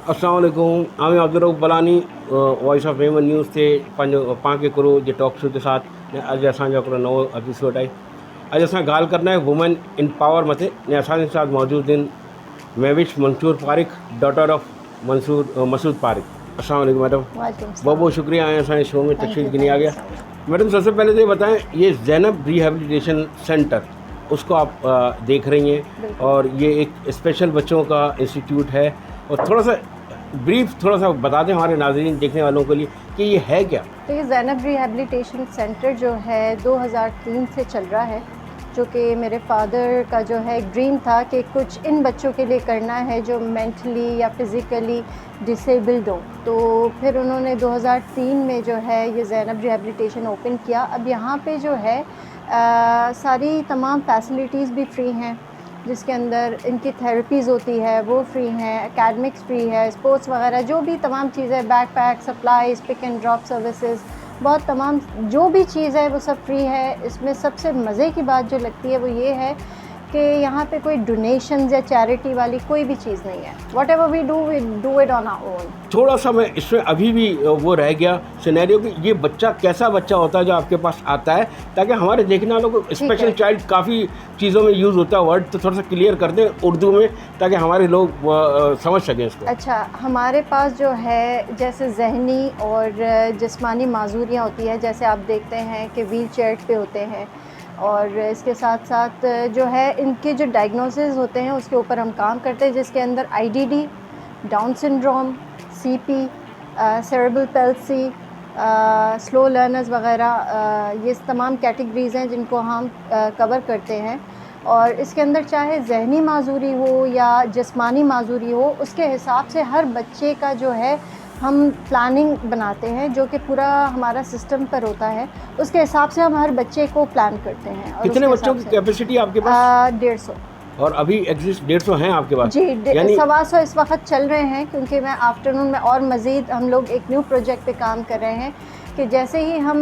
अस्सलाम वालेकुम आमी Abdul Balani voice of वेमन news से पाँच करो जे टॉक शो के साथ अॼु असांजो हिकिड़ो नओं एपिसोड आहे। अॼु असां ॻाल्हि करना है वुमेन इन पावर मथे ने असांजे साथ मौजूद आहिनि महविश मंसूर पारिक, डॉटर ऑफ मसूद पारिक। अस्सलाम वालेकुम मैडम। बहुत बहुत शुक्रिया आए असांजे शो में तशरीफ़ गिनी आ गया। मैडम सबसे पहले तो ये बताएं, ये ज़ैनब रिहेबिलिटेशन सेंटर उसको आप देख रही हैं और ये एक स्पेशल बच्चों का इंस्टीट्यूट है, और थोड़ा सा ब्रीफ थोड़ा सा बता दें हमारे नाज़रीन देखने वालों के लिए कि ये है क्या। तो ये ज़ैनब रिहेबिलिटेशन सेंटर जो है 2003 से चल रहा है, जो कि मेरे फादर का जो है ड्रीम था कि कुछ इन बच्चों के लिए करना है जो मेंटली या फिज़िकली डिसेबल्ड हों। तो फिर उन्होंने 2003 में जो है ये ज़ैनब रिहेबिलिटेशन ओपन किया। अब यहाँ पे जो है सारी तमाम फैसिलिटीज़ भी फ्री हैं, जिसके अंदर इनकी थेरेपीज़ होती है वो फ्री हैं, एकेडमिक्स फ्री है, स्पोर्ट्स वगैरह जो भी तमाम चीज़ें, backpack supplies, pick and drop services, बहुत तमाम जो भी चीज़ है वो सब फ्री है। इसमें सबसे मज़े की बात जो लगती है वो ये है कि यहाँ पे कोई डोनेशंस या चैरिटी वाली कोई भी चीज़ नहीं है। Whatever we do it on our own. थोड़ा सा मैं इसमें अभी भी वो रह गया सिनेरियो कि ये बच्चा कैसा बच्चा होता है जो आपके पास आता है, ताकि हमारे देखने वालों को स्पेशल चाइल्ड काफ़ी चीज़ों में यूज़ होता है वर्ड, तो थोड़ा सा क्लियर कर दें उर्दू में ताकि हमारे लोग समझ सकें इसको। अच्छा, हमारे पास जो है जैसे जहनी और जिस्मानी माजूरियाँ होती है, जैसे आप देखते हैं कि व्हील चेयर पे होते हैं, और इसके साथ साथ जो है इनके जो डायग्नोसिस होते हैं उसके ऊपर हम काम करते हैं, जिसके अंदर IDD, down syndrome, CP, cerebral palsy, slow learners वगैरह, ये तमाम कैटेगरीज़ हैं जिनको हम कवर करते हैं। और इसके अंदर चाहे जहनी माजूरी हो या जिस्मानी माजूरी हो, उसके हिसाब से हर बच्चे का जो है हम प्लानिंग बनाते हैं, जो कि पूरा हमारा सिस्टम पर होता है। उसके हिसाब से हम हर बच्चे को प्लान करते हैं। और कितने बच्चों की कैपेसिटी आपके पास? 150। और अभी एग्जिस्ट 150 हैं आपके पास? जी, यानी 125 इस वक्त चल रहे हैं, क्योंकि मैं आफ्टरनून में और मज़ीद हम लोग एक न्यू प्रोजेक्ट पे काम कर रहे हैं कि जैसे ही हम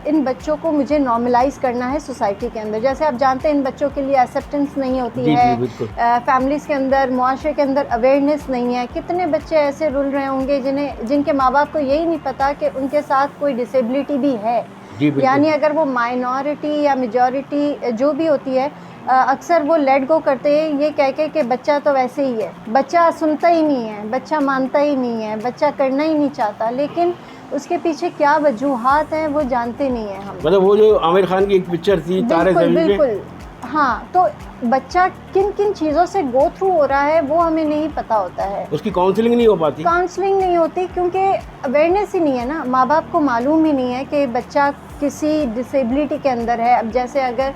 इन बच्चों को मुझे नॉर्मलाइज़ करना है सोसाइटी के अंदर। जैसे आप जानते हैं इन बच्चों के लिए एक्सेप्टेंस नहीं होती है, फैमिलीज़ के अंदर, मुआशरे के अंदर अवेयरनेस नहीं है। कितने बच्चे ऐसे रुल रहे होंगे जिनके माँ बाप को यही नहीं पता कि उनके साथ कोई डिसेबिलिटी भी है। यानी अगर वो माइनॉरिटी या मेजॉरिटी जो भी होती है, अक्सर वो लेट गो करते हैं ये कह के कि बच्चा तो वैसे ही है, बच्चा सुनता ही नहीं है, बच्चा मानता ही नहीं है, बच्चा करना ही नहीं चाहता। लेकिन उसके पीछे क्या वजूहात हैं वो जानते नहीं हैं हम। मतलब वो जो आमिर खान की एक पिक्चर थी तारे ज़मीन पे, बिल्कुल हाँ, तो बच्चा किन किन चीज़ों से गो थ्रू हो रहा है वो हमें नहीं पता होता है। उसकी काउंसलिंग नहीं हो पाती। काउंसलिंग नहीं होती क्योंकि अवेयरनेस ही नहीं है ना, माँ बाप को मालूम ही नहीं है कि बच्चा किसी डिसेबिलिटी के अंदर है। अब जैसे अगर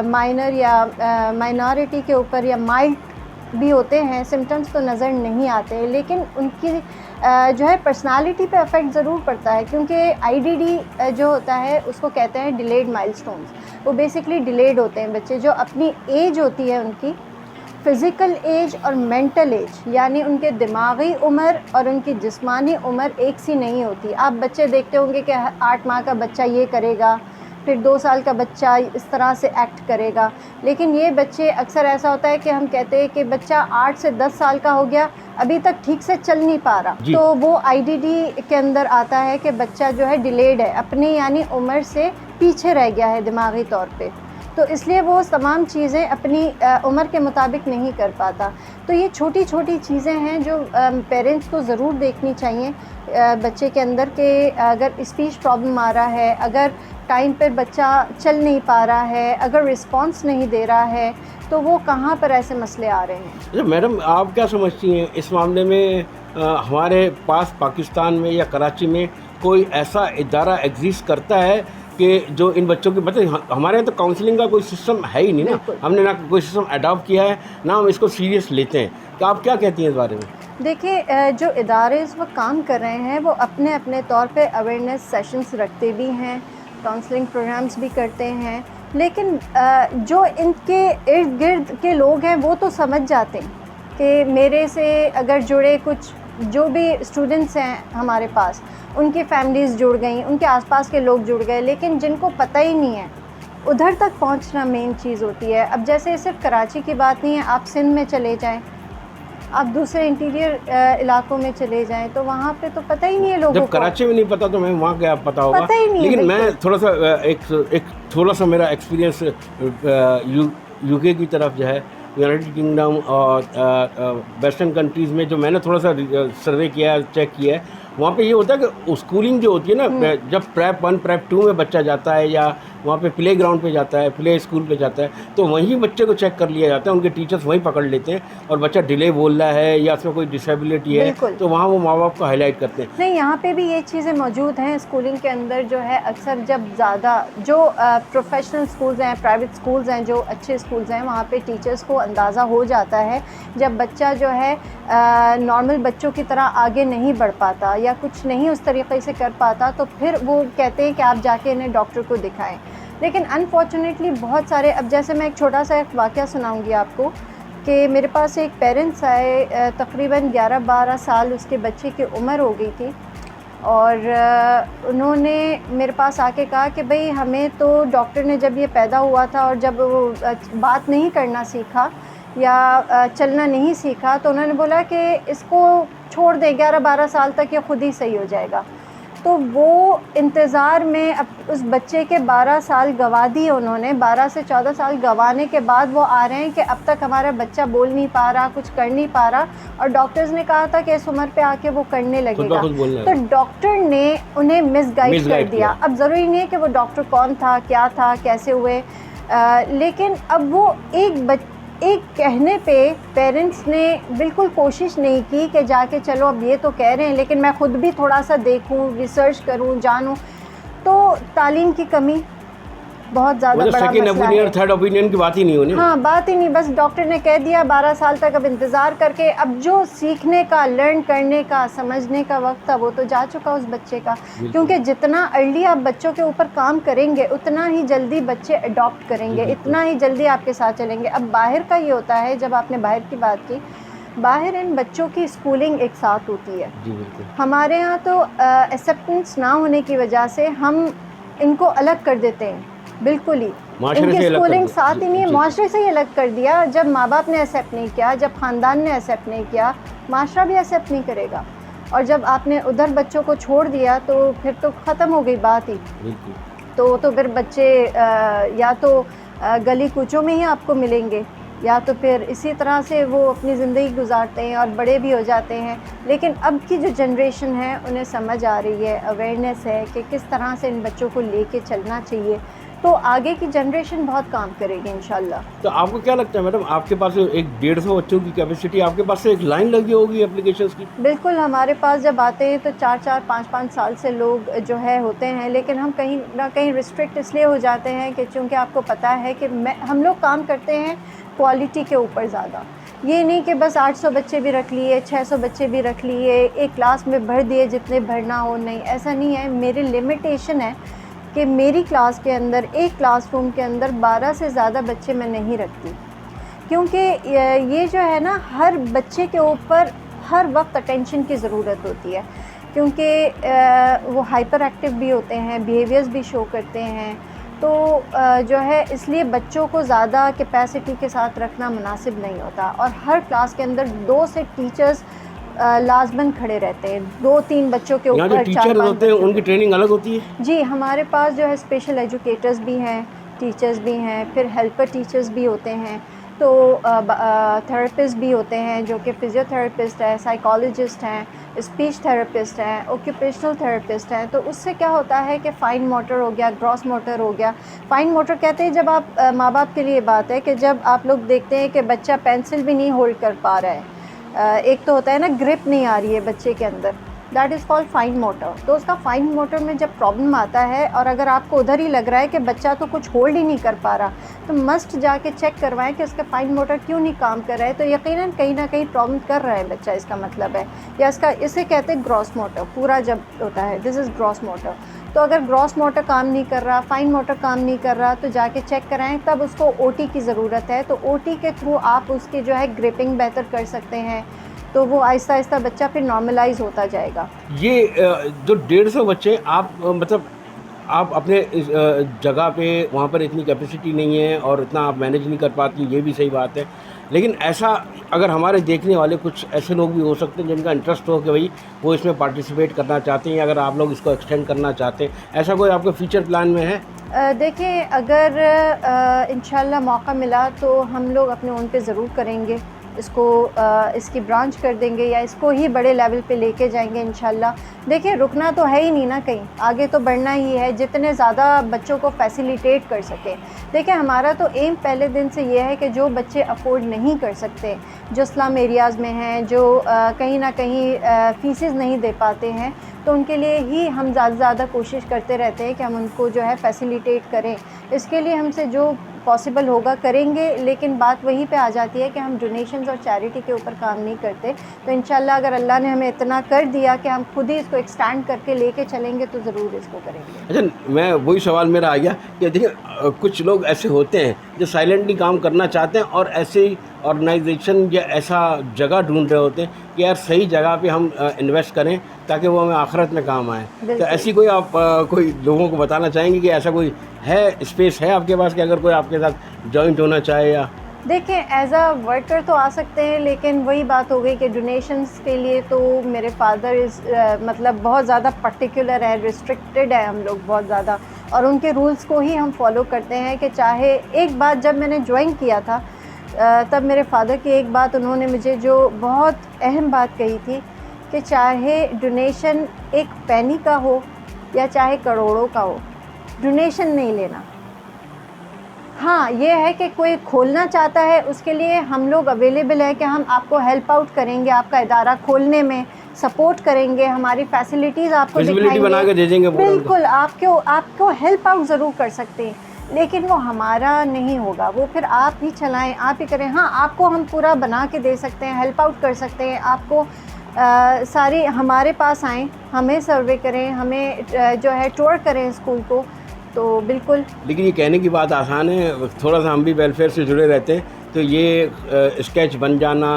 माइनर या माइनॉरिटी के ऊपर या माइल्ड भी होते हैं, सिम्टम्स तो नज़र नहीं आते, लेकिन उनकी जो है पर्सनालिटी पे अफेक्ट ज़रूर पड़ता है। क्योंकि आईडीडी जो होता है उसको कहते हैं डिलेड माइलस्टोन्स। वो बेसिकली डिलेड होते हैं बच्चे, जो अपनी एज होती है उनकी फ़िज़िकल एज और मेंटल एज, यानी उनके दिमागी उम्र और उनकी जिस्मानी उम्र एक सी नहीं होती। आप बच्चे देखते होंगे कि 8 माह का बच्चा ये करेगा, फिर 2 साल का बच्चा इस तरह से एक्ट करेगा। लेकिन ये बच्चे अक्सर ऐसा होता है कि हम कहते हैं कि बच्चा 8 से 10 साल का हो गया, अभी तक ठीक से चल नहीं पा रहा, तो वो आईडीडी के अंदर आता है कि बच्चा जो है डिलेड है, अपनी यानी उम्र से पीछे रह गया है दिमागी तौर पे। तो इसलिए वो तमाम चीज़ें अपनी उम्र के मुताबिक नहीं कर पाता। तो ये छोटी छोटी चीज़ें हैं जो पेरेंट्स को ज़रूर देखनी चाहिए बच्चे के अंदर, कि अगर स्पीच प्रॉब्लम आ रहा है, अगर टाइम पर बच्चा चल नहीं पा रहा है, अगर रिस्पांस नहीं दे रहा है, तो वो कहाँ पर ऐसे मसले आ रहे हैं। अच्छा मैडम, आप क्या समझती हैं इस मामले में? हमारे पास पाकिस्तान में या कराची में कोई ऐसा इदारा एग्जिस्ट करता है कि जो इन बच्चों की मतलब, हमारे यहाँ तो काउंसलिंग का कोई सिस्टम है ही नहीं ना, हमने ना कोई सिस्टम अडॉप्ट किया है, ना हम इसको सीरियस लेते हैं। तो आप क्या कहती हैं इस बारे में? देखिए, जो इदारे इस वक्त काम कर रहे हैं वो अपने अपने तौर पे अवेयरनेस सेशंस रखते भी हैं, काउंसलिंग प्रोग्राम्स भी करते हैं, लेकिन जो इनके इर्द गिर्द के लोग हैं वो तो समझ जाते हैं कि मेरे से अगर जुड़े कुछ जो भी स्टूडेंट्स हैं हमारे पास, उनकी फैमिलीज़ जुड़ गई, उनके आसपास के लोग जुड़ गए, लेकिन जिनको पता ही नहीं है उधर तक पहुंचना मेन चीज़ होती है। अब जैसे सिर्फ कराची की बात नहीं है, आप सिंध में चले जाएं, आप दूसरे इंटीरियर इलाकों में चले जाएं तो वहाँ पे तो पता ही नहीं है लोगों जब को। कराची में नहीं पता तो मैं वहाँ क्या पता होगा। पता ही नहीं है, लेकिन मैं बिल्कुल। थोड़ा सा एक थोड़ा सा मेरा एक्सपीरियंस यूके की तरफ जो है, यूनाइटेड किंगडम और वेस्टर्न कंट्रीज़ में जो मैंने थोड़ा सा सर्वे किया है, चेक किया है, वहाँ पे ये होता है कि स्कूलिंग जो होती है ना, जब प्रेप 1 प्रेप 2 में बच्चा जाता है या वहाँ पे प्ले ग्राउंड पे जाता है, प्ले स्कूल पे जाता है, तो वहीं बच्चे को चेक कर लिया जाता है, उनके टीचर्स वहीं पकड़ लेते हैं और बच्चा डिले बोल रहा है या उसमें कोई डिसेबिलिटी है बिल्कुल। तो वहाँ वो माँ बाप को हाईलाइट करते हैं। नहीं, यहाँ पे भी ये चीज़ें मौजूद हैं स्कूलिंग के अंदर। जो है अक्सर जब ज़्यादा जो प्रोफेशनल स्कूल्स हैं, प्राइवेट स्कूल्स हैं, जो अच्छे स्कूल्स हैं, वहाँ पे टीचर्स को अंदाज़ा हो जाता है जब बच्चा जो है नॉर्मल बच्चों की तरह आगे नहीं बढ़ पाता या कुछ नहीं उस तरीके से कर पाता, तो फिर वो कहते हैं कि आप जाके इन्हें डॉक्टर को दिखाएं। लेकिन अनफॉर्चुनेटली बहुत सारे, अब जैसे मैं एक छोटा सा एक वाक़या सुनाऊंगी आपको कि मेरे पास एक पेरेंट्स आए, तकरीबन 11-12 साल उसके बच्चे की उम्र हो गई थी, और उन्होंने मेरे पास आके कहा कि भाई हमें तो डॉक्टर ने जब ये पैदा हुआ था और जब वो बात नहीं करना सीखा या चलना नहीं सीखा, तो उन्होंने बोला कि इसको छोड़ दे, 11-12 साल तक ये खुद ही सही हो जाएगा। तो वो इंतज़ार में अब उस बच्चे के 12 साल गंवा दिए उन्होंने। 12 से 14 साल गंवाने के बाद वो आ रहे हैं कि अब तक हमारा बच्चा बोल नहीं पा रहा, कुछ कर नहीं पा रहा, और डॉक्टर्स ने कहा था कि इस उम्र पे आके वो करने लगेगा। तो डॉक्टर ने उन्हें मिसगाइड कर दिया। अब ज़रूरी नहीं है कि वो डॉक्टर कौन था, क्या था, कैसे हुए, लेकिन अब वो एक कहने पे पेरेंट्स ने बिल्कुल कोशिश नहीं की कि जाके चलो अब ये तो कह रहे हैं लेकिन मैं ख़ुद भी थोड़ा सा देखूं, रिसर्च करूं, जानूं। तो तालीम की कमी बहुत ज़्यादा बड़ा मसला है। थर्ड ओपिनियन की बात ही नहीं होनी। हाँ, बात ही नहीं, बस डॉक्टर ने कह दिया 12 साल तक अब इंतज़ार करके, अब जो सीखने का, लर्न करने का, समझने का वक्त था वो तो जा चुका उस बच्चे का। क्योंकि जितना अर्ली आप बच्चों के ऊपर काम करेंगे उतना ही जल्दी बच्चे अडॉप्ट करेंगे, इतना ही जल्दी आपके साथ चलेंगे। अब बाहर का ये होता है, जब आपने बाहर की बात की, बाहर इन बच्चों की स्कूलिंग एक साथ होती है। हमारे यहाँ तो एक्सेप्टेंस ना होने की वजह से हम इनको अलग कर देते हैं, बिल्कुल ही इनकी स्कूलिंग साथ ही नहीं है, माशरे से ही अलग कर दिया। जब माँ बाप ने एक्सेप्ट नहीं किया, जब ख़ानदान ने एक्सेप्ट नहीं किया, माशरा भी एक्सेप्ट नहीं करेगा। और जब आपने उधर बच्चों को छोड़ दिया तो फिर तो ख़त्म हो गई बात ही। तो फिर बच्चे या तो गली कूचों में ही आपको मिलेंगे या तो फिर इसी तरह से वो अपनी ज़िंदगी गुजारते हैं और बड़े भी हो जाते हैं। लेकिन अब की जो जनरेशन है उन्हें समझ आ रही है, अवेयरनेस है कि किस तरह से इन बच्चों को लेके चलना चाहिए, तो आगे की जनरेशन बहुत काम करेगी इंशाल्लाह। तो आपको क्या लगता है मैडम, आपके पास एक 150 बच्चों की कैपेसिटी, आपके पास से एक लाइन लगी होगी एप्लीकेशंस की? बिल्कुल, हमारे पास जब आते हैं तो 4-4, 5-5 साल से लोग जो है होते हैं, लेकिन हम कहीं ना कहीं रिस्ट्रिक्ट इसलिए हो जाते हैं कि चूँकि आपको पता है कि हम लोग काम करते हैं क्वालिटी के ऊपर ज़्यादा। ये नहीं कि बस 800 बच्चे भी रख लिए, 600 बच्चे भी रख लिए, एक क्लास में भर दिए जितने भरना हो, नहीं, ऐसा नहीं है। मेरी लिमिटेशन है कि मेरी क्लास के अंदर, एक क्लासरूम के अंदर 12 से ज़्यादा बच्चे मैं नहीं रखती, क्योंकि ये जो है ना, हर बच्चे के ऊपर हर वक्त अटेंशन की ज़रूरत होती है, क्योंकि वो हाइपर एक्टिव भी होते हैं, बिहेवियर्स भी शो करते हैं। तो जो है इसलिए बच्चों को ज़्यादा कैपेसिटी के साथ रखना मुनासिब नहीं होता। और हर क्लास के अंदर 2 से टीचर्स लाजमन खड़े रहते हैं, 2-3 बच्चों के ऊपर। जो टीचर होते हैं उनकी ट्रेनिंग अलग होती है? जी, हमारे पास जो है स्पेशल एजुकेटर्स भी हैं, टीचर्स भी हैं, फिर हेल्पर टीचर्स भी होते हैं, तो थेरेपिस्ट भी होते हैं जो कि फ़िज़ियोथेरेपिस्ट है, साइकोलॉजिस्ट हैं, स्पीच थेरेपिस्ट हैं, ऑक्यूपेशनल थेरेपिस्ट हैं। तो उससे क्या होता है कि फ़ाइन मोटर हो गया, ग्रॉस मोटर हो गया। फ़ाइन मोटर कहते हैं जब आप माँ बाप के लिए बात है कि जब आप लोग देखते हैं कि बच्चा पेंसिल भी नहीं होल्ड कर पा रहा है, एक तो होता है ना ग्रिप नहीं आ रही है बच्चे के अंदर, that is called fine motor. तो उसका फाइन मोटर में जब प्रॉब्लम आता है और अगर आपको उधर ही लग रहा है कि बच्चा तो कुछ होल्ड ही नहीं कर पा रहा, तो मस्ट जाके चेक करवाएं कि उसका फाइन मोटर क्यों नहीं काम कर रहा है। तो यकीनन कहीं ना कहीं प्रॉब्लम कर रहा है बच्चा, इसका मतलब है। या इसे कहते हैं ग्रॉस मोटर, पूरा जब होता है दिस इज़ ग्रॉस मोटर। तो अगर ग्रॉस मोटर काम नहीं कर रहा, फाइन मोटर काम नहीं कर रहा, तो जाके चेक कराएं, तब उसको ओटी की ज़रूरत है। तो ओटी के थ्रू आप उसकी जो है ग्रिपिंग बेहतर कर सकते हैं, तो वो आहिस्ता आहिस्ता बच्चा फिर नॉर्मलाइज होता जाएगा। ये जो 150 बच्चे आप मतलब आप अपने इस जगह पे वहाँ पर इतनी कैपेसिटी नहीं है और इतना आप मैनेज नहीं कर पाती, ये भी सही बात है। लेकिन ऐसा अगर हमारे देखने वाले कुछ ऐसे लोग भी हो सकते हैं जिनका इंटरेस्ट हो कि भाई वो इसमें पार्टिसिपेट करना चाहते हैं, या अगर आप लोग इसको एक्सटेंड करना चाहते हैं, ऐसा कोई आपके फ्यूचर प्लान में है? देखिए, अगर इंशाल्लाह मौका मिला तो हम लोग अपने ओन पे ज़रूर करेंगे इसको, इसकी ब्रांच कर देंगे या इसको ही बड़े लेवल पे लेके जाएंगे इंशाल्लाह। देखिए, रुकना तो है ही नहीं ना, कहीं आगे तो बढ़ना ही है, जितने ज़्यादा बच्चों को फैसिलिटेट कर सके। देखिए, हमारा तो एम पहले दिन से ये है कि जो बच्चे अफोर्ड नहीं कर सकते, जो स्लम एरियाज़ में हैं, जो कहीं ना कहीं फ़ीसेस नहीं दे पाते हैं, तो उनके लिए ही हम ज़्यादा से ज़्यादा कोशिश करते रहते हैं कि हम उनको जो है फैसिलिटेट करें। इसके लिए हमसे जो पॉसिबल होगा करेंगे, लेकिन बात वहीं पे आ जाती है कि हम डोनेशंस और चैरिटी के ऊपर काम नहीं करते। तो इंशाल्लाह अगर अल्लाह ने हमें इतना कर दिया कि हम खुद ही इसको एक्सटेंड करके लेके चलेंगे तो ज़रूर इसको करेंगे। अच्छा, मैं वही सवाल मेरा आ गया कि देखिए कुछ लोग ऐसे होते हैं जो साइलेंटली काम करना चाहते हैं और ऐसे ही ऑर्गेनाइजेशन या ऐसा जगह ढूंढ रहे होते हैं कि यार सही जगह पे हम इन्वेस्ट करें ताकि वो हमें आखिरत में काम आए। तो ऐसी कोई आप कोई लोगों को बताना चाहेंगे कि ऐसा कोई है, स्पेस है आपके पास कि अगर कोई आपके साथ जॉइंट होना चाहे? या देखिए, एज अ वर्कर तो आ सकते हैं, लेकिन वही बात हो गई कि डोनेशंस के लिए तो मेरे फादर मतलब बहुत ज़्यादा पर्टिकुलर है, रिस्ट्रिक्टेड है हम लोग बहुत ज़्यादा, और उनके रूल्स को ही हम फॉलो करते हैं। कि चाहे एक बात जब मैंने ज्वाइन किया था तब मेरे फादर की एक बात उन्होंने मुझे जो बहुत अहम बात कही थी कि चाहे डोनेशन एक पैनी का हो या चाहे करोड़ों का हो, डोनेशन नहीं लेना। हाँ, ये है कि कोई खोलना चाहता है, उसके लिए हम लोग अवेलेबल है कि हम आपको हेल्प आउट करेंगे, आपका इदारा खोलने में सपोर्ट करेंगे, हमारी फैसिलिटीज़ आपको विजिबिलिटी बना के दे देंगे। बिल्कुल, आपको हेल्प आउट ज़रूर कर सकते हैं, लेकिन वो हमारा नहीं होगा, वो फिर आप ही चलाएं, आप ही करें। हाँ, आपको हम पूरा बना के दे सकते हैं, हेल्प आउट कर सकते हैं, आपको सारी हमारे पास आएँ, हमें सर्वे करें, हमें जो है टूर करें स्कूल को, तो बिल्कुल। लेकिन ये कहने की बात आसान है, थोड़ा सा हम भी वेलफेयर से जुड़े रहते हैं, तो ये स्केच बन जाना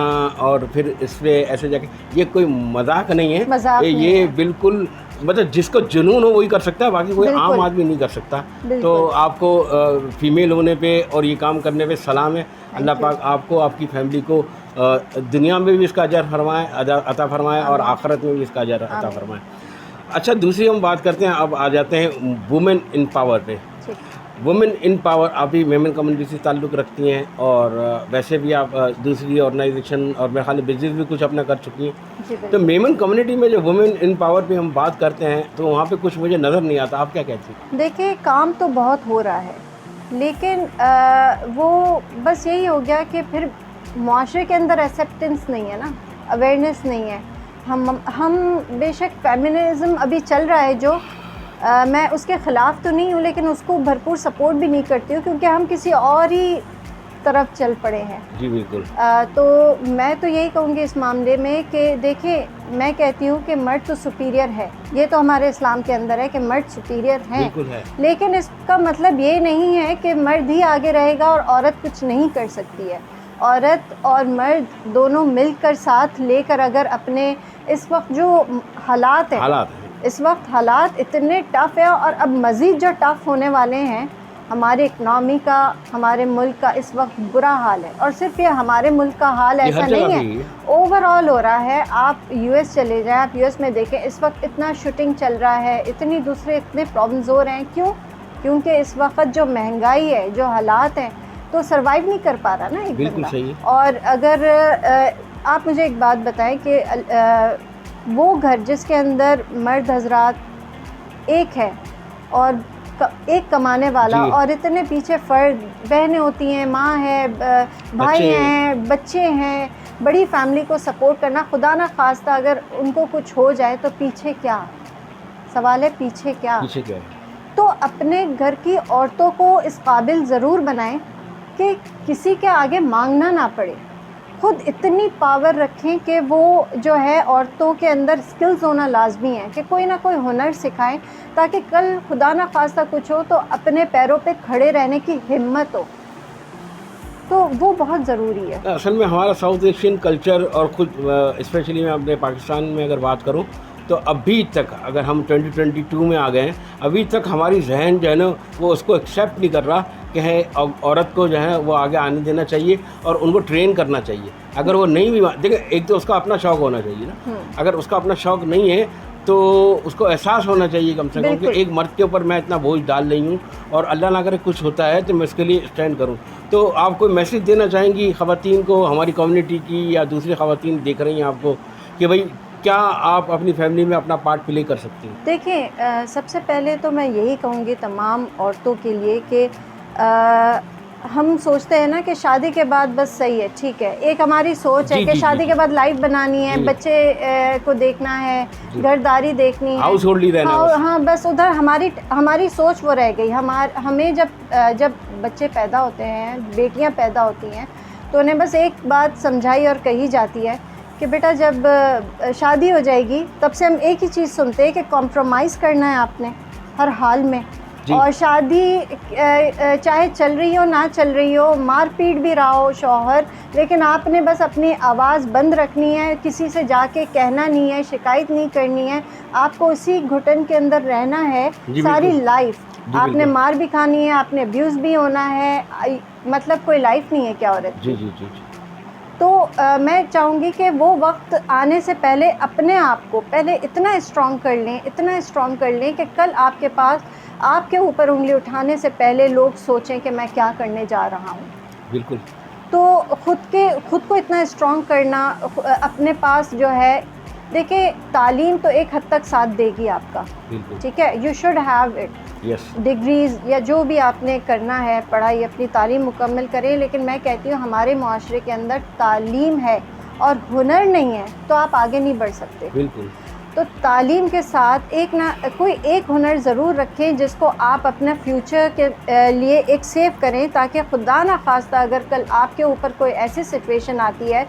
और फिर इस पर ऐसे जाके, ये कोई मजाक नहीं है, मजाक नहीं ये है। बिल्कुल मतलब जिसको जुनून हो वही कर सकता है, बाकी कोई आम आदमी नहीं कर सकता। तो आपको फीमेल होने पे और ये काम करने पे सलाम है। अल्लाह पाक आपको, आपकी फैमिली को दुनिया में भी इसका अजर फरमाए, अता फरमाए, और आखिरत में भी इसका अजर अता फरमाए। अच्छा, दूसरी हम बात करते हैं, अब आ जाते हैं वुमेन इन पावर पे। वुमेन इन पावर, आप भी मेमन कम्युनिटी से ताल्लुक़ रखती हैं और वैसे भी आप दूसरी ऑर्गेनाइजेशन और मेरे ख्याल बिजनेस भी कुछ अपना कर चुकी हैं। तो मेमन कम्युनिटी में जो वुमेन इन पावर पे हम बात करते हैं तो वहाँ पे कुछ मुझे नज़र नहीं आता, आप क्या कहती हैं? देखिए, काम तो बहुत हो रहा है, लेकिन वो बस यही हो गया कि फिर मुआशरे के अंदर एक्सेप्टेंस नहीं है ना, अवेयरनेस नहीं है। हम बेशक फेमिनिज़म अभी चल रहा है जो मैं उसके ख़िलाफ़ तो नहीं हूँ, लेकिन उसको भरपूर सपोर्ट भी नहीं करती हूँ, क्योंकि हम किसी और ही तरफ चल पड़े हैं। जी बिल्कुल। तो मैं तो यही कहूँगी इस मामले में कि देखिए, मैं कहती हूँ कि मर्द तो सुपीरियर है, ये तो हमारे इस्लाम के अंदर है कि मर्द सुपीरियर हैं। बिल्कुल है। लेकिन इसका मतलब ये नहीं है कि मर्द ही आगे रहेगा और औरत कुछ नहीं कर सकती है। औरत और मर्द दोनों मिलकर साथ लेकर अगर अपने इस वक्त जो हालात हैं, इस वक्त हालात इतने टफ़ है और अब मज़ीद जो टफ़ होने वाले हैं, हमारे इकनॉमी का, हमारे मुल्क का इस वक्त बुरा हाल है। और सिर्फ ये हमारे मुल्क का हाल ऐसा नहीं है, ओवरऑल हो रहा है। आप यूएस चले जाएं, आप यूएस में देखें, इस वक्त इतना शूटिंग चल रहा है, इतनी इतने प्रॉब्लम्स हो रहे हैं। क्यों? क्योंकि इस वक्त जो महंगाई है, जो हालात हैं, तो सर्वाइव नहीं कर पा रहा ना एक बंदा। सही। और अगर आप मुझे एक बात बताएं कि वो घर जिसके अंदर मर्द हजरात एक है और एक कमाने वाला और इतने पीछे फ़र्द, बहनें होती हैं, माँ है, भाई हैं, बच्चे हैं, बड़ी फैमिली को सपोर्ट करना, खुदा ना खास्ता अगर उनको कुछ हो जाए तो पीछे क्या? सवाल है, पीछे क्या? तो अपने घर की औरतों को इस काबिल ज़रूर बनाएं कि किसी के आगे मांगना ना पड़े। खुद इतनी पावर रखें कि वो जो है औरतों के अंदर स्किल्स होना लाजमी है कि कोई ना कोई हुनर सिखाएं, ताकि कल खुदा ना खास्ता कुछ हो तो अपने पैरों पे खड़े रहने की हिम्मत हो। तो वो बहुत ज़रूरी है। असल में हमारा साउथ एशियन कल्चर और खुद स्पेशली मैं अपने पाकिस्तान में अगर बात करूं तो अभी तक अगर हम 2022 में आ गए हैं, अभी तक हमारी जहन जो है ना वो उसको एक्सेप्ट नहीं कर रहा कि है औरत को जो है वो आगे आने देना चाहिए और उनको ट्रेन करना चाहिए। अगर वो नहीं भी देखिए, एक तो उसका अपना शौक़ होना चाहिए ना, अगर उसका अपना शौक़ नहीं है तो उसको एहसास होना चाहिए कम से कम कि एक मर्द के ऊपर मैं इतना बोझ डाल रही हूँ और अल्लाह ना करे कुछ होता है तो मैं इसके लिए स्टैंड करूँ। तो आप कोई मैसेज देना चाहेंगी ख़वातीन को, हमारी कम्युनिटी की या दूसरी ख़वातीन देख रही हैं आपको, कि भाई क्या आप अपनी फैमिली में अपना पार्ट प्ले कर सकती हैं? देखिए, सबसे पहले तो मैं यही कहूँगी तमाम औरतों के लिए कि हम सोचते हैं ना कि शादी के बाद बस सही है, ठीक है, एक हमारी सोच है कि शादी के बाद लाइफ बनानी है, बच्चे को देखना है, घरदारी देखनी है, हाउस होल्ड ही रहना है। हाँ, बस उधर हमारी सोच वो रह गई। हमें जब बच्चे पैदा होते हैं, बेटियां पैदा होती हैं, तो उन्हें बस एक बात समझाई और कही जाती है कि बेटा जब शादी हो जाएगी तब से हम एक ही चीज़ सुनते हैं कि कॉम्प्रोमाइज़ करना है आपने हर हाल में, और शादी चाहे चल रही हो ना चल रही हो, मार पीट भी रहा हो शौहर, लेकिन आपने बस अपनी आवाज़ बंद रखनी है, किसी से जाके कहना नहीं है, शिकायत नहीं करनी है, आपको उसी घुटन के अंदर रहना है सारी लाइफ। आपने मार भी खानी है, आपने अब्यूज़ भी होना है, मतलब कोई लाइफ नहीं है क्या औरत की। जी। तो मैं चाहूँगी कि वो वक्त आने से पहले अपने आप को पहले इतना स्ट्रॉन्ग कर लें कि कल आपके पास आपके ऊपर उंगली उठाने से पहले लोग सोचें कि मैं क्या करने जा रहा हूँ। बिल्कुल। तो खुद को इतना स्ट्रॉन्ग करना, अपने पास जो है, देखिए तालीम तो एक हद तक साथ देगी आपका, ठीक है, you should have it, degrees या जो भी आपने करना है, पढ़ाई अपनी तालीम मुकम्मल करें, लेकिन मैं कहती हूँ हमारे मुआशरे के अंदर तालीम है और हुनर नहीं है तो आप आगे नहीं बढ़ सकते। बिल्कुल। तो तालीम के साथ कोई एक हुनर ज़रूर रखें जिसको आप अपने फ्यूचर के लिए एक सेव करें, ताकि खुदा ना खास्ता अगर कल आपके ऊपर कोई ऐसी सिचुएशन आती है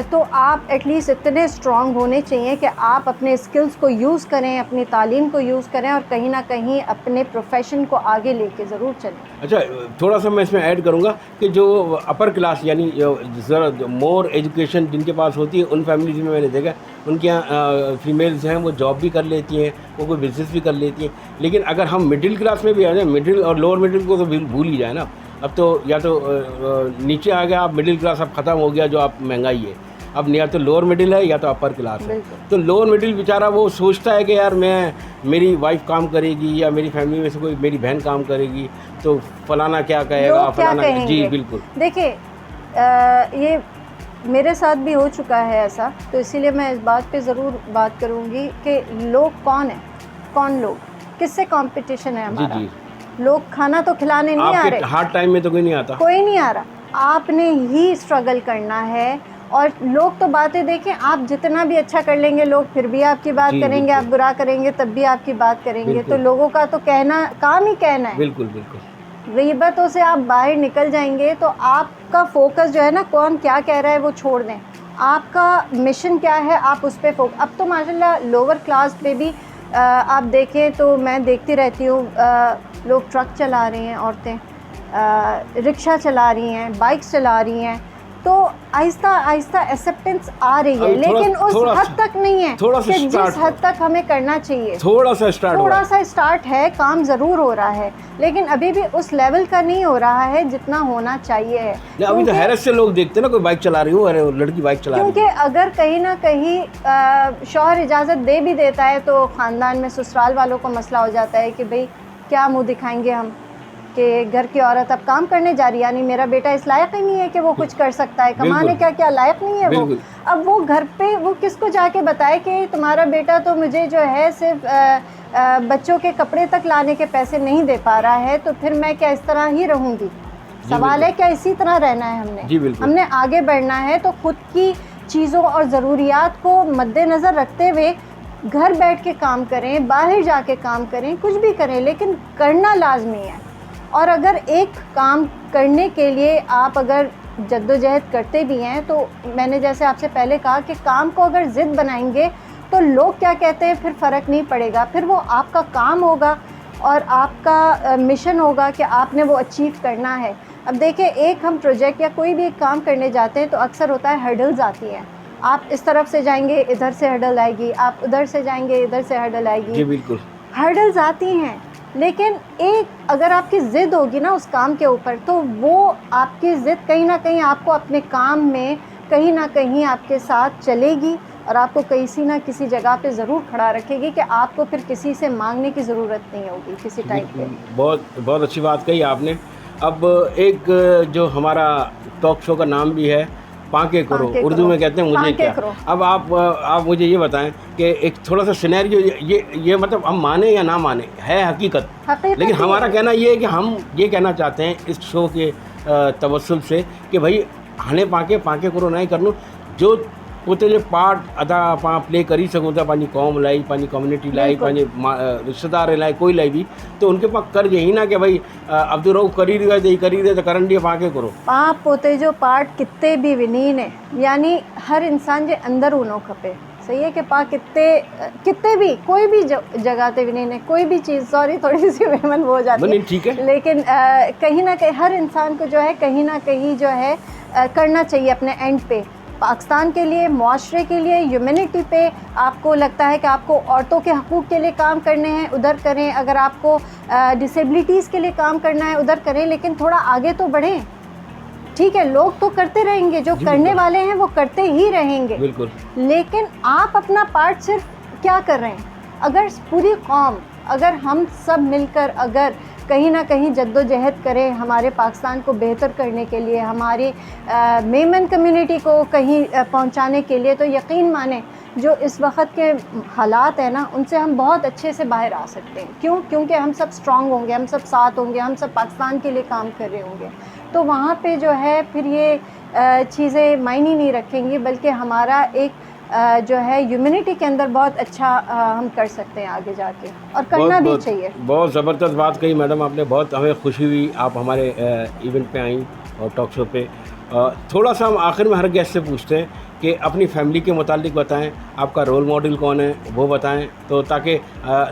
तो आप एटलीस्ट इतने स्ट्रॉन्ग होने चाहिए कि आप अपने स्किल्स को यूज़ करें, अपनी तालीम को यूज़ करें और कहीं ना कहीं अपने प्रोफेशन को आगे लेके ज़रूर चलें। अच्छा, थोड़ा सा मैं इसमें ऐड करूँगा कि जो अपर क्लास यानी ज़रा मोर एजुकेशन जिनके पास होती है, उन फैमिलीज में मैंने देखा उनके यहाँ फीमेल्स हैं वो जॉब भी कर लेती हैं, वो कोई बिज़नेस भी कर लेती हैं, लेकिन अगर हम मिडिल क्लास में भी आ जाए, मिडिल और लोअर मिडिल को तो भूल ही जाए ना, अब तो या तो नीचे आ गया, आप मिडिल क्लास अब ख़त्म हो गया, जो आप महंगाई है, अब या तो लोअर मिडिल है या तो अपर क्लास है। तो लोअर मिडिल बेचारा वो सोचता है कि यार मेरी वाइफ काम करेगी या मेरी फैमिली में से कोई मेरी बहन काम करेगी तो फलाना क्या कहेगा, फलाना। जी बिल्कुल। देखिए, ये मेरे साथ भी हो चुका है ऐसा, तो इसीलिए मैं इस बात पे ज़रूर बात करूँगी कि लोग कौन है, कौन लोग, किससे कंपटीशन है हमारा। जी। लोग खाना तो खिलाने नहीं आ रहे, हार्ड टाइम में तो कोई नहीं आता, कोई नहीं आ रहा, आपने ही स्ट्रगल करना है। और लोग तो बातें देखें, आप जितना भी अच्छा कर लेंगे लोग फिर भी आपकी बात करेंगे, आप बुरा करेंगे तब भी आपकी बात करेंगे। तो लोगों का तो कहना काम ही कहना है। बिल्कुल बिल्कुल। गीबतों से आप बाहर निकल जाएंगे तो आपका फोकस जो है ना, कौन क्या कह रहा है वो छोड़ दें, आपका मिशन क्या है आप उस पर फोकस। अब तो माशाल्लाह लोअर क्लास पे भी आप देखें तो मैं देखती रहती हूँ, लोग ट्रक चला रही हैं, औरतें रिक्शा चला रही हैं, बाइक्स चला रही हैं, तो आहिस्ता आहिस्ता एक्सेप्टेंस आ रही है, लेकिन उस हद तक नहीं है कि जिस हद तक हमें करना चाहिए। थोड़ा सा स्टार्ट है, काम ज़रूर हो रहा है, लेकिन अभी भी उस लेवल का नहीं हो रहा है जितना होना चाहिए है। अभी तो हैरत से लोग देखते हैं ना, कोई बाइक चला रही हो, अरे लड़की बाइक चला रही है। क्योंकि अगर कहीं ना कहीं शौहर इजाज़त दे भी देता है तो ख़ानदान में ससुराल वालों को मसला हो जाता है कि भाई क्या मुँह दिखाएंगे हम कि घर की औरत अब काम करने जा रही है, यानी मेरा बेटा इस लायक ही नहीं है कि वो कुछ कर सकता है, कमाने का क्या लायक नहीं है वो। अब वो घर पे वो किसको जाके बताए कि तुम्हारा बेटा तो मुझे जो है सिर्फ बच्चों के कपड़े तक लाने के पैसे नहीं दे पा रहा है, तो फिर मैं क्या इस तरह ही रहूँगी। सवाल है क्या इसी तरह रहना है हमने आगे बढ़ना है। तो खुद की चीज़ों और ज़रूरियात को मद्देनज़र रखते हुए घर बैठ के काम करें, बाहर जाके काम करें, कुछ भी करें, लेकिन करना लाजमी है। और अगर एक काम करने के लिए आप अगर जद्दोजहद करते भी हैं, तो मैंने जैसे आपसे पहले कहा कि काम को अगर ज़िद बनाएंगे तो लोग क्या कहते हैं फिर फ़र्क नहीं पड़ेगा, फिर वो आपका काम होगा और आपका मिशन होगा कि आपने वो अचीव करना है। अब देखिए, एक हम प्रोजेक्ट या कोई भी एक काम करने जाते हैं तो अक्सर होता है हर्डल्स आती हैं, आप इस तरफ से जाएंगे इधर से हर्डल आएगी, आप उधर से जाएंगे इधर से हर्डल जी आएगी, बिल्कुल। हर्डल्स आती हैं। लेकिन एक अगर आपकी ज़िद होगी ना उस काम के ऊपर, तो वो आपकी ज़िद कहीं ना कहीं आपको अपने काम में कहीं ना कहीं आपके साथ चलेगी और आपको किसी ना किसी जगह पे ज़रूर खड़ा रखेगी कि आपको फिर किसी से मांगने की ज़रूरत नहीं होगी किसी टाइम पे। बहुत बहुत अच्छी बात कही आपने। अब एक जो हमारा टॉक शो का नाम भी है पांके करो, पांके उर्दू करो, में कहते हैं मुझे पांके क्या। करो। अब आप मुझे ये बताएं कि एक थोड़ा सा सिनेरियो, ये मतलब हम माने या ना माने है हकीकत, हकीकत लेकिन ही हमारा है। कहना ये है कि हम ये कहना चाहते हैं इस शो के तवस्सुल से कि भाई हाणे पांके करो नहीं करनो, जो पोते जो पार्ट अदा पाण प्ले करी सघूं था पंहिंजी क़ौम लाइ, पंहिंजी कम्युनिटी लाइ, बिल्कुल। पंहिंजे रिश्तेदार लाइ, कोई लाइ बि, तो उनके पास कर्ज ही ना कि भाई अब्दुल रऊफ़ करी रहियो आहे त करी रहियो त करन ॾिए पांके करो। पाउ पोते जो पार्ट किते भी विनीन है, यानी हर इंसान जे अंदर हुनो खपे। सही है कि पा किते भी कोई भी जगह ते विनीन है, कोई भी चीज़, सॉरी थोड़ी सी वेमन वो हो जाती नहीं है, ठीक है। लेकिन कहीं ना कहीं हर इंसान को जो है कहीं ना कहीं जो है करना चाहिए अपने एंड पे। पाकिस्तान के लिए, मुआशरे के लिए, ह्यूमैनिटी पे आपको लगता है कि आपको औरतों के हकूक़ के लिए काम करने हैं, उधर करें। अगर आपको डिसेबिलिटीज़ के लिए काम करना है, उधर करें, लेकिन थोड़ा आगे तो बढ़ें। ठीक है, लोग तो करते रहेंगे, जो करने वाले हैं वो करते ही रहेंगे, बिल्कुल। लेकिन आप अपना पार्ट सिर्फ क्या कर रहे हैं? अगर पूरी कौम, अगर हम सब मिलकर अगर कहीं ना कहीं जद्दोजहद करें हमारे पाकिस्तान को बेहतर करने के लिए, हमारी मेमन कम्युनिटी को कहीं पहुंचाने के लिए, तो यकीन माने जो इस वक्त के हालात हैं ना, उनसे हम बहुत अच्छे से बाहर आ सकते हैं। क्यों? क्योंकि हम सब स्ट्रांग होंगे, हम सब साथ होंगे, हम सब पाकिस्तान के लिए काम कर रहे होंगे। तो वहाँ पे जो है फिर ये चीज़ें मायने नहीं रखेंगी, बल्कि हमारा एक जो है ह्यूमैनिटी के अंदर बहुत अच्छा हम कर सकते हैं आगे जाके, और करना भी चाहिए। बहुत ज़बरदस्त बात कही मैडम आपने, बहुत हमें खुशी हुई आप हमारे इवेंट पे आई और टॉक शो पे। थोड़ा सा हम आखिर में हर गेस्ट से पूछते हैं कि अपनी फैमिली के मुतालिक बताएं, आपका रोल मॉडल कौन है वो बताएं, तो ताकि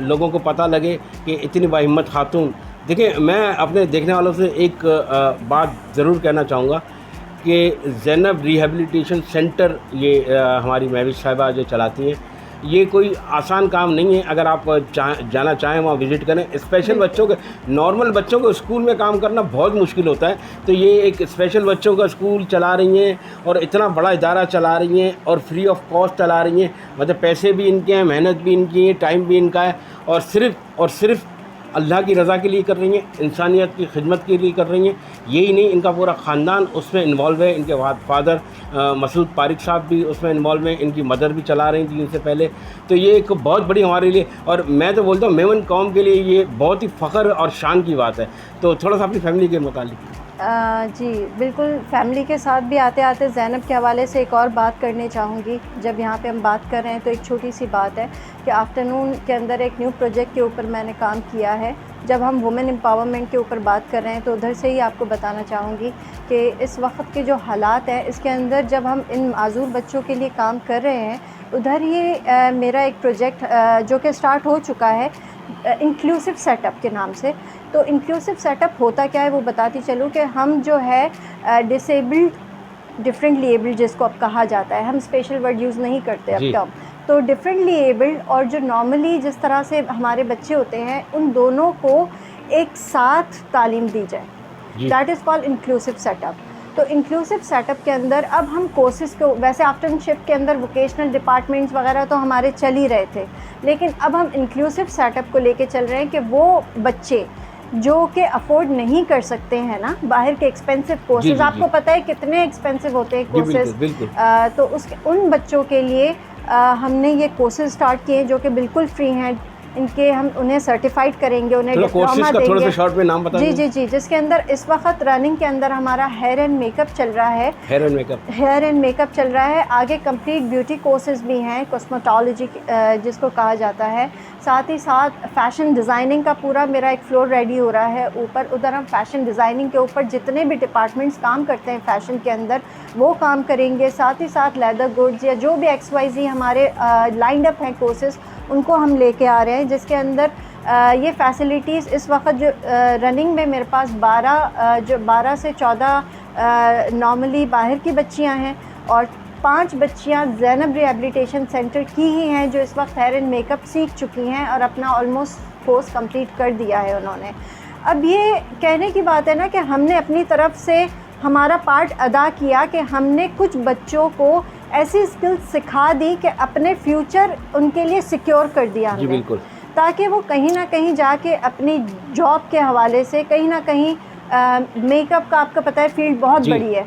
लोगों को पता लगे कि इतनी बाहिम्मत खातून। देखिए, मैं अपने देखने वालों से एक बात ज़रूर कहना चाहूँगा कि ज़ैनब रिहैबिलिटेशन सेंटर ये हमारी महविश साहिबा जो चलाती हैं, ये कोई आसान काम नहीं है। अगर आप जाना चाहें वहाँ विज़िट करें। स्पेशल बच्चों के, नॉर्मल बच्चों को स्कूल में काम करना बहुत मुश्किल होता है, तो ये एक स्पेशल बच्चों का स्कूल चला रही हैं और इतना बड़ा इदारा चला रही हैं और फ्री ऑफ कॉस्ट चला रही हैं। मतलब पैसे भी इनके हैं, मेहनत भी इनकी है, टाइम भी इनका है, और सिर्फ़ अल्लाह की रज़ा के लिए कर रही हैं, इंसानियत की खिदमत के लिए कर रही हैं। यही नहीं, इनका पूरा ख़ानदान उसमें इन्वॉल्व है। इनके फादर मसूद पारिक साहब भी उसमें इन्वॉल्व हैं, इनकी मदर भी चला रही थी इनसे पहले। तो ये एक बहुत बड़ी हमारे लिए, और मैं तो बोलता हूँ मेमन कौम के लिए ये बहुत ही फ़ख्र और शान की बात है। तो थोड़ा सा अपनी फैमिली के मुतालिक। जी बिल्कुल, फैमिली के साथ भी आते आते ज़ैनब के हवाले से एक और बात करनी चाहूँगी। जब यहाँ पे हम बात कर रहे हैं तो एक छोटी सी बात है कि आफ्टरनून के अंदर एक न्यू प्रोजेक्ट के ऊपर मैंने काम किया है। जब हम वुमेन एम्पावरमेंट के ऊपर बात कर रहे हैं तो उधर से ही आपको बताना चाहूँगी कि इस वक्त के जो हालात हैं, इसके अंदर जब हम इन माजूर बच्चों के लिए काम कर रहे हैं, उधर ये मेरा एक प्रोजेक्ट जो कि स्टार्ट हो चुका है इंक्लूसिव सेटअप के नाम से। तो इंक्लूसिव सेटअप होता क्या है वो बताती चलूँ कि हम जो है डिसेबल्ड, डिफरेंटली एबल्ड जिसको अब कहा जाता है, हम स्पेशल वर्ड यूज़ नहीं करते अब टर्म, तो डिफरेंटली एबल्ड और जो नॉर्मली जिस तरह से हमारे बच्चे होते हैं, उन दोनों को एक साथ तालीम दी जाए, that is called inclusive setup. तो इंक्लूसिव सेटअप के अंदर अब हम कोर्सेज़ को, वैसे आफ्टर्नशिप के अंदर वोकेशनल डिपार्टमेंट्स वगैरह तो हमारे चल ही रहे थे, लेकिन अब हम इंक्लूसिव सेटअप को लेके चल रहे हैं कि वो बच्चे जो कि अफोर्ड नहीं कर सकते हैं ना बाहर के एक्सपेंसिव कोर्सेज़, आपको पता है कितने एक्सपेंसिव होते हैं कोर्सेज़, तो उन बच्चों के लिए हमने ये कोर्सेज़ स्टार्ट किए जो कि बिल्कुल फ्री हैं। इनके हम उन्हें सर्टिफाइड करेंगे, उन्हें डिप्लोमा देंगे। थोड़ा सा शॉर्ट में नाम बता जी, जिसके अंदर इस वक्त रनिंग के अंदर हमारा हेयर एंड मेकअप चल रहा है, हेयर एंड मेकअप चल रहा है। आगे कंप्लीट ब्यूटी कोर्सेज भी हैं, कॉस्मेटोलॉजी जिसको कहा जाता है। साथ ही साथ फ़ैशन डिज़ाइनिंग का पूरा मेरा एक फ्लोर रेडी हो रहा है ऊपर। उधर हम फ़ैशन डिज़ाइनिंग के ऊपर जितने भी डिपार्टमेंट्स काम करते हैं फ़ैशन के अंदर, वो काम करेंगे। साथ ही साथ लेदर गुड्स या जो भी XYZ हमारे लाइंड अप हैं कोर्सेज़, उनको हम लेके आ रहे हैं, जिसके अंदर ये फैसिलिटीज़ इस वक्त जो रनिंग में मेरे पास 12 से 14 नॉर्मली बाहर की बच्चियां हैं और 5 बच्चियां ज़ैनब रिहैबिलिटेशन सेंटर की ही हैं जो इस वक्त हेयर एंड मेकअप सीख चुकी हैं और अपना ऑलमोस्ट कोर्स कंप्लीट कर दिया है उन्होंने। अब ये कहने की बात है ना कि हमने अपनी तरफ से हमारा पार्ट अदा किया कि हमने कुछ बच्चों को ऐसी स्किल्स सिखा दी कि अपने फ्यूचर उनके लिए सिक्योर कर दिया जी हमने, बिल्कुल। ताकि वो कहीं ना कहीं जाके अपनी जॉब के हवाले से कहीं ना कहीं मेकअप का आपका पता है फील्ड बहुत जी। बड़ी है,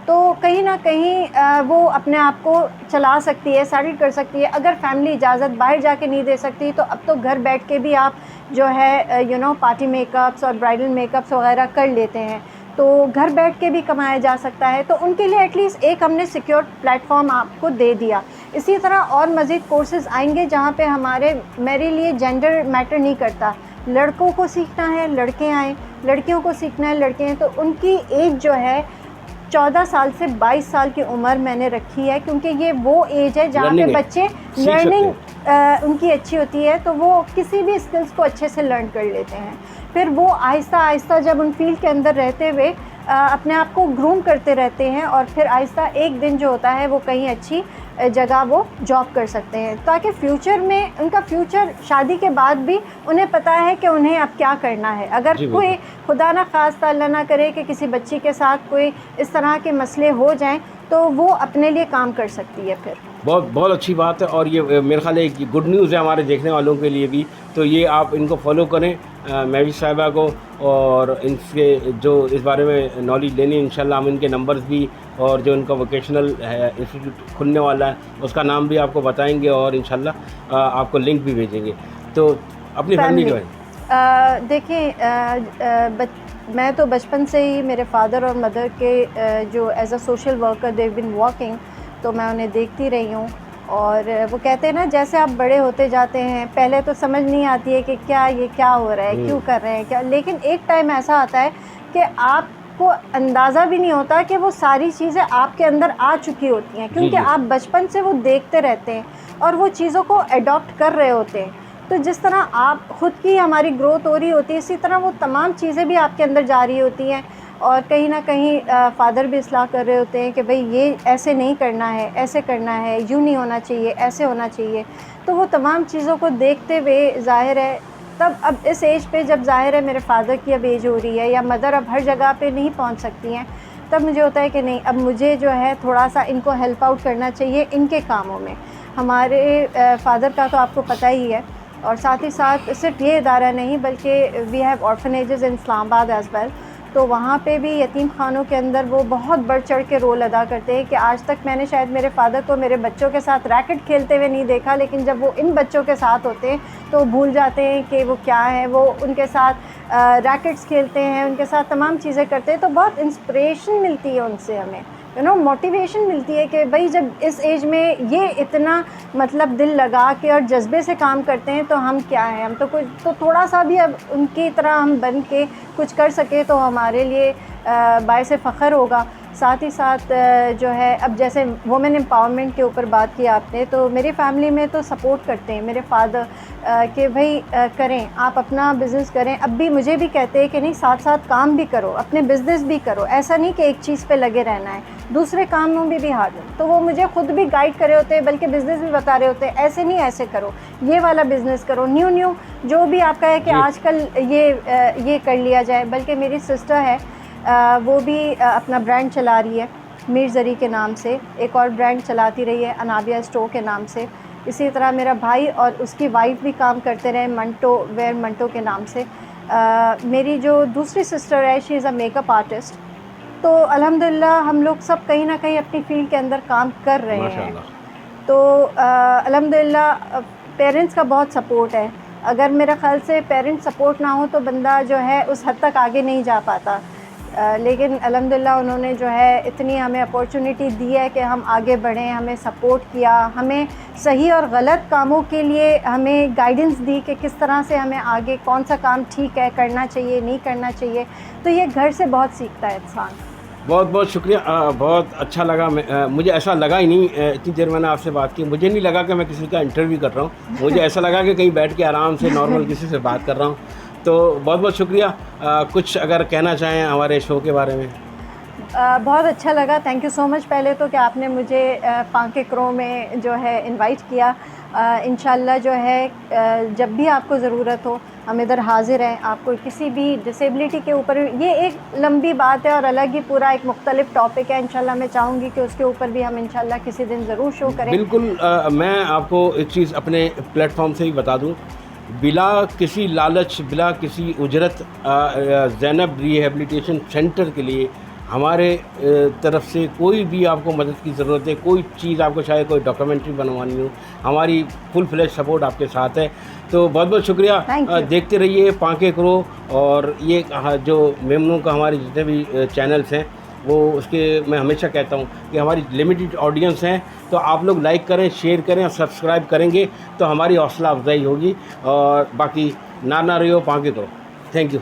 तो कहीं ना कहीं वो अपने आप को चला सकती है, सेटल कर सकती है। अगर फैमिली इजाज़त बाहर जाके नहीं दे सकती तो अब तो घर बैठ के भी आप जो है पार्टी मेकअप्स और ब्राइडल मेकअप्स वगैरह कर लेते हैं, तो घर बैठ के भी कमाया जा सकता है। तो उनके लिए एटलीस्ट एक हमने सिक्योर प्लेटफॉर्म आपको दे दिया। इसी तरह और मज़ीद कोर्सेज़ आएंगे जहाँ पे मेरे लिए जेंडर मैटर नहीं करता, लड़कों को सीखना है लड़के आएँ, लड़कियों को सीखना है लड़के हैं, तो उनकी एज जो है 14 साल से 22 साल की उम्र मैंने रखी है, क्योंकि ये वो एज है जहाँ पे बच्चे लर्निंग उनकी अच्छी होती है, तो वो किसी भी स्किल्स को अच्छे से लर्न कर लेते हैं। फिर वो आहिस्ता आहिस्ता जब उन फील्ड के अंदर रहते हुए अपने आप को ग्रूम करते रहते हैं और फिर आहिस्ता एक दिन जो होता है वो कहीं अच्छी जगह वो जॉब कर सकते हैं, ताकि फ्यूचर में उनका फ्यूचर शादी के बाद भी उन्हें पता है कि उन्हें अब क्या करना है। अगर कोई खुदा ना खास्ता अल्लाह ना करे कि किसी बच्ची के साथ कोई इस तरह के मसले हो जाएं तो वो अपने लिए काम कर सकती है। फिर बहुत बहुत अच्छी बात है और ये मेरे ख्याल है एक गुड न्यूज़ है हमारे देखने वालों के लिए भी। तो ये आप इनको फॉलो करें महविश साहिबा को, और इनके जो इस बारे में नॉलेज लेनी इंशाल्लाह हम इनके नंबर्स भी और जो इनका वोकेशनल इंस्टीट्यूट खुलने वाला है उसका नाम भी आपको बताएंगे और इंशाल्लाह आपको लिंक भी भेजेंगे। तो अपनी फैमिली जो है देखिए, मैं तो बचपन से ही मेरे फादर और मदर के जो as a social worker they been working, तो मैं उन्हें देखती रही हूँ। और वो कहते हैं ना, जैसे आप बड़े होते जाते हैं पहले तो समझ नहीं आती है कि ये क्या हो रहा है, क्यों कर रहे हैं क्या, लेकिन एक टाइम ऐसा आता है कि आपको अंदाज़ा भी नहीं होता कि वो सारी चीज़ें आपके अंदर आ चुकी होती हैं, क्योंकि आप बचपन से वो देखते रहते हैं और वो चीज़ों को अडॉप्ट कर रहे होते हैं। तो जिस तरह आप ख़ुद की हमारी ग्रोथ हो रही होती है, इसी तरह वो तमाम चीज़ें भी आपके अंदर जा रही होती हैं। और कहीं ना कहीं फ़ादर भी इस्लाह कर रहे होते हैं कि भाई ये ऐसे नहीं करना है, ऐसे करना है, यूँ नहीं होना चाहिए, ऐसे होना चाहिए। तो वो तमाम चीज़ों को देखते हुए ज़ाहिर है तब अब इस एज पे जब ज़ाहिर है मेरे फ़ादर की अब एज हो रही है या मदर अब हर जगह पे नहीं पहुंच सकती हैं, तब मुझे होता है कि नहीं, अब मुझे जो है थोड़ा सा इनको हेल्प आउट करना चाहिए इनके कामों में। हमारे फ़ादर का तो आपको पता ही है, और साथ ही साथ सिर्फ ये इदारा नहीं बल्कि we have orphanages in Islamabad as well, तो वहाँ पे भी यतीम खानों के अंदर वो बहुत बढ़ चढ़ के रोल अदा करते हैं कि आज तक मैंने शायद मेरे फ़ादर को मेरे बच्चों के साथ रैकेट खेलते हुए नहीं देखा, लेकिन जब वो इन बच्चों के साथ होते हैं तो भूल जाते हैं कि वो क्या है, वो उनके साथ रैकेट्स खेलते हैं, उनके साथ तमाम चीज़ें करते हैं। तो बहुत इंस्पिरेशन मिलती है उनसे, हमें मोटिवेशन मिलती है कि भाई जब इस एज में ये इतना मतलब दिल लगा के और जज्बे से काम करते हैं तो हम क्या हैं, हम तो कुछ तो थोड़ा सा भी अब उनकी तरह हम बन के कुछ कर सके तो हमारे लिए बायस फ़ख्र होगा। साथ ही साथ जो है अब जैसे वुमेन एम्पावरमेंट के ऊपर बात की आपने, तो मेरी फैमिली में तो सपोर्ट करते हैं मेरे फादर कि भाई करें, आप अपना बिज़नेस करें। अब भी मुझे भी कहते हैं कि नहीं, साथ साथ काम भी करो, अपने बिज़नेस भी करो, ऐसा नहीं कि एक चीज़ पे लगे रहना है, दूसरे कामों में भी हाथ दो। तो वो मुझे खुद भी गाइड करे होते हैं, बल्कि बिज़नेस भी बता रहे होते हैं, ऐसे नहीं ऐसे करो, ये वाला बिज़नेस करो, न्यू जो भी आपका है कि आजकल ये कर लिया जाए। बल्कि मेरी सिस्टर है वो भी अपना ब्रांड चला रही है मीर ज़री के नाम से, एक और ब्रांड चलाती रही है अनाबिया स्टोर के नाम से। इसी तरह मेरा भाई और उसकी वाइफ भी काम करते रहे मंटो के नाम से। मेरी जो दूसरी सिस्टर है she is a makeup artist. तो अल्हम्दुलिल्लाह हम लोग सब कहीं ना कहीं अपनी फील्ड के अंदर काम कर रहे हैं। तो अल्हम्दुलिल्लाह पेरेंट्स का बहुत सपोर्ट है। अगर मेरे ख़्याल से पेरेंट्स सपोर्ट ना हो तो बंदा जो है उस हद तक आगे नहीं जा पाता। लेकिन अल्हम्दुलिल्लाह उन्होंने जो है इतनी हमें अपॉर्चुनिटी दी है कि हम आगे बढ़ें, हमें सपोर्ट किया, हमें सही और गलत कामों के लिए हमें गाइडेंस दी कि किस तरह से हमें आगे कौन सा काम ठीक है, करना चाहिए, नहीं करना चाहिए। तो ये घर से बहुत सीखता है इंसान। बहुत बहुत शुक्रिया, बहुत अच्छा लगा। मुझे ऐसा लगा ही नहीं, इतनी देर मैंने आपसे बात की, मुझे नहीं लगा कि मैं किसी का इंटरव्यू कर रहा हूँ। मुझे ऐसा लगा कि कहीं बैठ के आराम से नॉर्मल किसी से बात कर रहा हूँ। तो बहुत बहुत शुक्रिया। कुछ अगर कहना चाहें हमारे शो के बारे में? बहुत अच्छा लगा, थैंक यू सो मच पहले तो कि आपने मुझे पांके क्रो में जो है इनवाइट किया। इंशाल्लाह जो है जब भी आपको ज़रूरत हो हम इधर हाज़िर हैं। आपको किसी भी डिसेबिलिटी के ऊपर, ये एक लंबी बात है और अलग ही पूरा एक मुख्तलिफ टॉपिक है, इंशाल्लाह मैं चाहूँगी कि उसके ऊपर भी हम इंशाल्लाह किसी दिन ज़रूर शो करें। बिल्कुल। मैं आपको एक चीज़ अपने प्लेटफॉर्म से ही बता दूं, बिला किसी लालच, बिला किसी उजरत ज़ैनब रिहैबिलिटेशन सेंटर के लिए हमारे तरफ से कोई भी आपको मदद की ज़रूरत है, कोई चीज़ आपको चाहे कोई डॉक्यूमेंट्री बनवानी हो, हमारी फुल फ्लैश सपोर्ट आपके साथ है। तो बहुत बहुत शुक्रिया। Thank you. देखते रहिए पांके क्रो, और ये जो मेमनू का हमारे जितने भी चैनल्स हैं वो उसके मैं हमेशा कहता हूँ कि हमारी लिमिटेड ऑडियंस हैं, तो आप लोग लाइक करें, शेयर करें और सब्सक्राइब करेंगे तो हमारी हौसला अफजाई होगी। और बाकी ना रहियो पांके क्रो। Thank you.